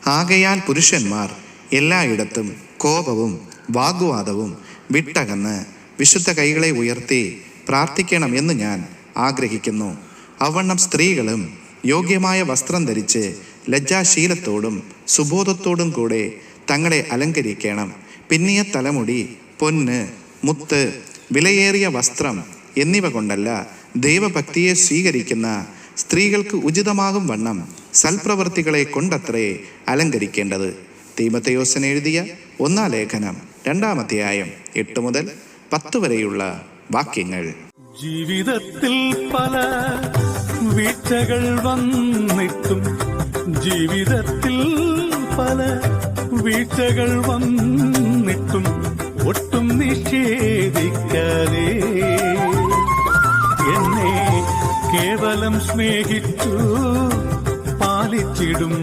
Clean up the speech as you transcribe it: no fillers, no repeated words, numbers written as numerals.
ആകയാൽ പുരുഷന്മാർ എല്ലായിടത്തും കോപവും വാഗ്വാദവും വിട്ടകന്ന് വിശുദ്ധ കൈകളെ ഉയർത്തി പ്രാർത്ഥിക്കണം എന്ന് ഞാൻ ആഗ്രഹിക്കുന്നു. അവണ്ണം സ്ത്രീകളും യോഗ്യമായ വസ്ത്രം ധരിച്ച് ലജ്ജാശീലത്തോടും സുബോധത്തോടും കൂടെ തങ്ങളെ അലങ്കരിക്കണം. പിന്നിയ തലമുടി, പൊന്ന്, മുത്ത്, വിലയേറിയ വസ്ത്രം എന്നിവ കൊണ്ടല്ല, ദൈവഭക്തിയെ സ്വീകരിക്കുന്ന സ്ത്രീകൾക്ക് ഉചിതമാകും വണ്ണം സൽപ്രവൃത്തികളെ കൊണ്ടത്രേ അലങ്കരിക്കേണ്ടത്. തീമോഥെയോസിന് എഴുതിയ 1-ാം ലേഖനം 2-ാം അധ്യായം 8 മുതൽ 10 വരെയുള്ള വാക്യങ്ങൾ. ജീവിതത്തിൽ പല വീഴ്ചകൾ വന്നിട്ടും ഒട്ടും നിഷേധിക്കാതെ എന്നെ കേവലം സ്നേഹിച്ചു പാലിച്ചിടും